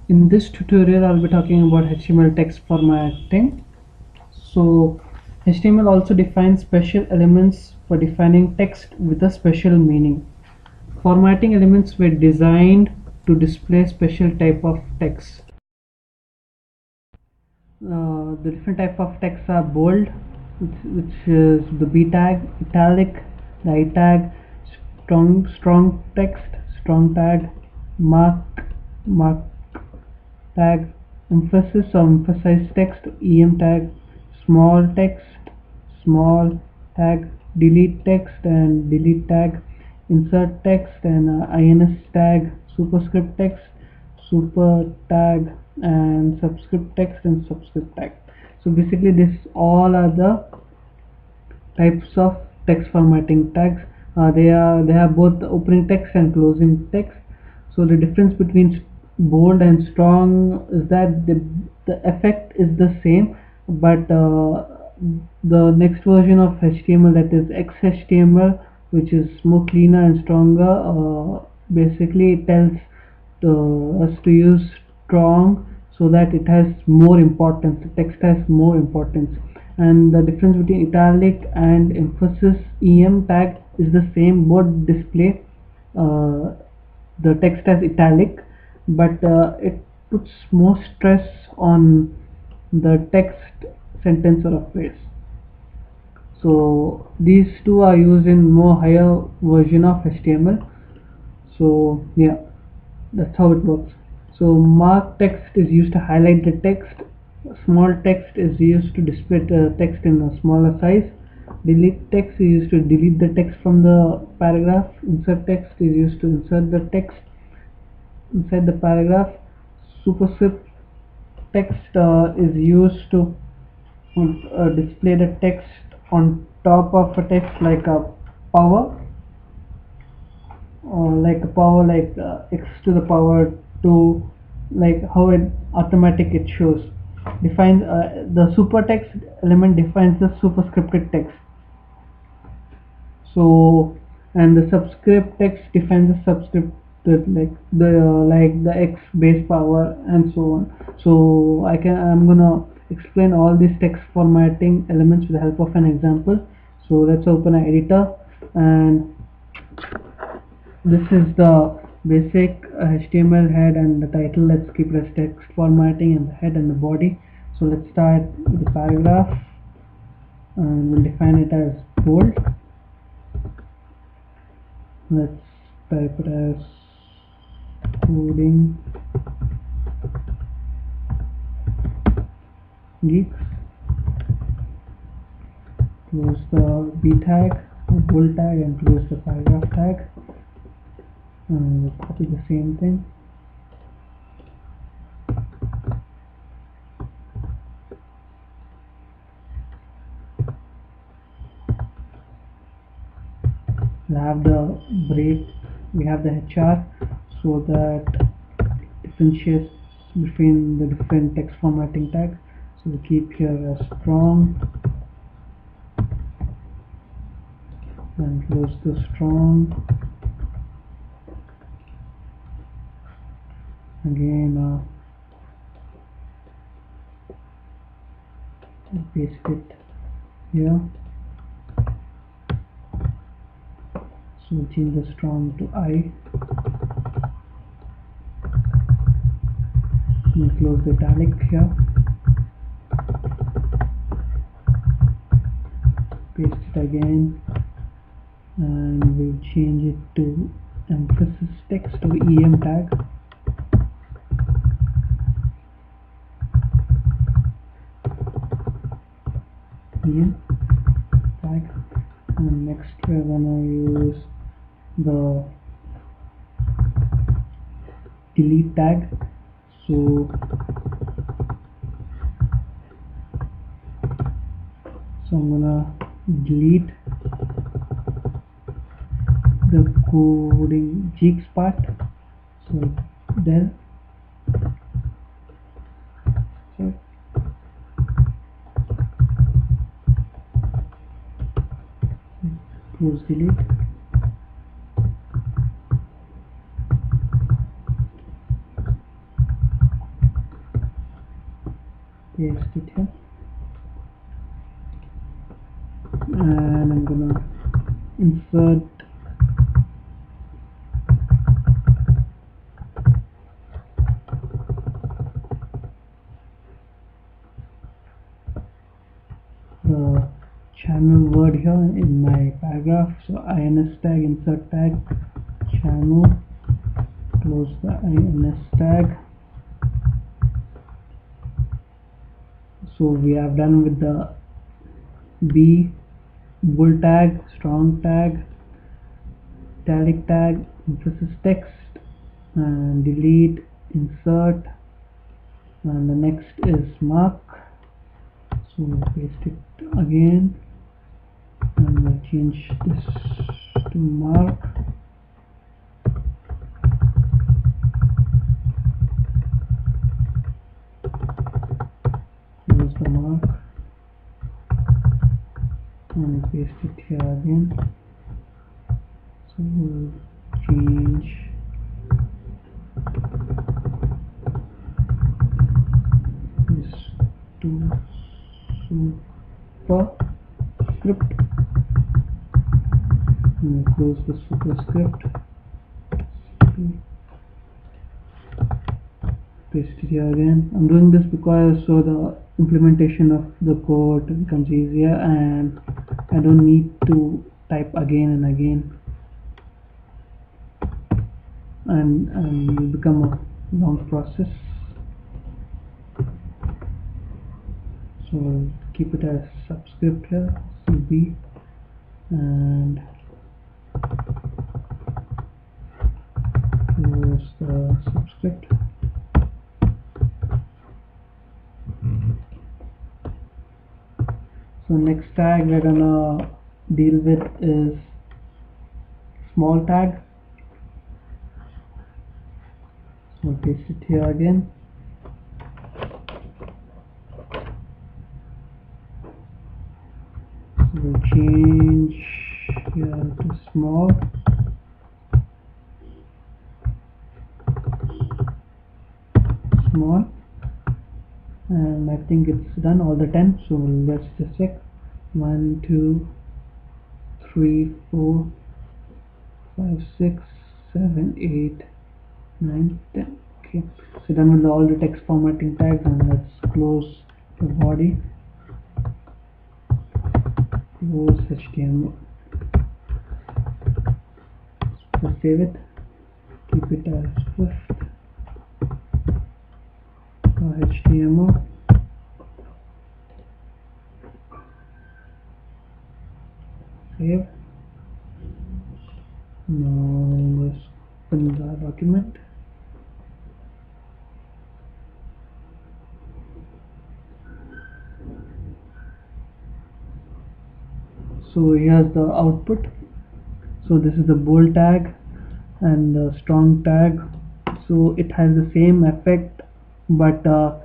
In this tutorial, I'll be talking about HTML text formatting. So, HTML also defines special elements for defining text with a special meaning. Formatting elements were designed to display special type of text. The different type of texts are bold, which is the B tag, italic, the I tag, strong text, strong tag, mark tag, emphasis or emphasize text, em tag, small text, small tag, delete text and delete tag, insert text and ins tag, superscript text, super tag, and subscript text and subscript tag. So basically this all are the types of text formatting tags. They have both the opening text and closing text. So the difference between bold and strong is that the effect is the same, but the next version of HTML, that is XHTML, which is more cleaner and stronger, basically it tells us to use strong so that it has more importance, the text has more importance. And the difference between italic and emphasis em tag is the same. Both display uh, the text as italic, but it puts more stress on the text, sentence or a phrase. So these two are used in more higher version of HTML. So yeah, that's how it works. So mark text is used to highlight the text, small text is used to display the text in a smaller size, delete text is used to delete the text from the paragraph, insert text is used to insert the text inside the paragraph, superscript text is used to display the text on top of a text, like a power, like x to the power 2, like how it automatic it shows. Defines the super text element defines the superscripted text. So, and the subscript text defines the subscript, like the x base power and so on. So I'm gonna explain all these text formatting elements with the help of an example. So let's open an editor, and this is the basic HTML head and the title. Let's keep it as text formatting, and the head and the body. So let's start with the paragraph, and we'll define it as bold. Let's type it as coding geeks. Close the B tag, bold tag, and close the paragraph tag. And we'll copy the same thing. We have the break, we have the HR, so that differentiates between the different text formatting tags. So we keep here as strong and close the strong. Again, paste it here. So we'll change the strong to I. We'll close the italic here. Paste it again, and we'll change it to emphasis text or em tag. Em tag, and next we're gonna use the delete tag. So I'm gonna delete the coding jigs part. So del, so close delete. paste it here, and I'm gonna insert the channel word here in my paragraph. So ins tag, insert tag, channel, close the ins tag. So we have done with the B, bold tag, strong tag, italic tag, emphasis text, and delete, insert, and the next is mark. So we'll paste it again, and we'll change this to mark. Close the mark, and paste it here again. So we'll change this to superscript, and we'll close the superscript, paste it here again. I'm doing this because so the implementation of the code becomes easier and I don't need to type again and again, and it will become a long process. So we'll keep it as subscript here, CB, and close the subscript. So next tag we're gonna deal with is small tag. So paste it here again. So we'll change here to small. And I think it's done all the 10, so let's just check. 1 2 3 4 5 6 7 8 9 10. Okay, so done with all the text formatting tags, and let's close the body, close HTML. Let's save it, keep it as Swift HTML. Save. Now let's open the document. So here's the output. So this is the bold tag and the strong tag. So it has the same effect, but the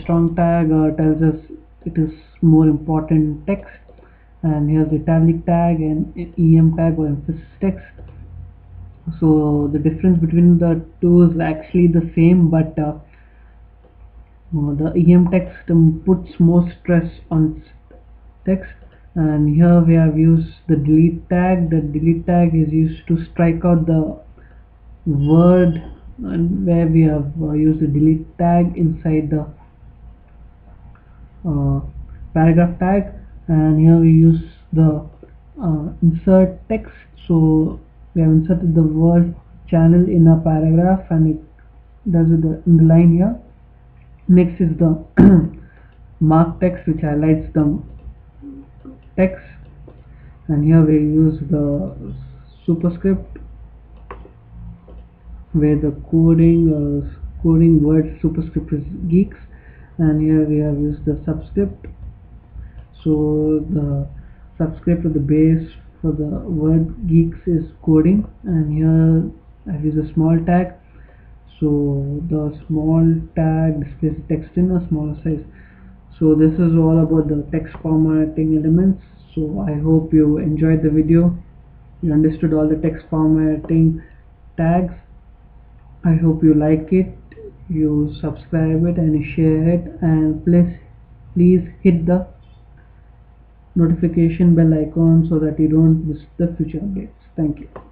strong tag tells us it is more important text, and here's the italic tag and em tag or emphasis text. So the difference between the two is actually the same, but the em text puts more stress on text, and here we have used the delete tag. The delete tag is used to strike out the word, and where we have used the delete tag inside the paragraph tag, and here we use the insert text. So we have inserted the word channel in a paragraph, and it does it in the line here. Next is the mark text, which highlights the text, and here we use the superscript where the coding word superscript is geeks, and here we have used the subscript. So the subscript of the base for the word geeks is coding, and here I've used a small tag. So the small tag displays text in a smaller size. So this is all about the text formatting elements. So I hope you enjoyed the video, you understood all the text formatting tags. I hope you like it, you subscribe it and share it, and please Please hit the notification bell icon so that you don't miss the future updates. Thank you.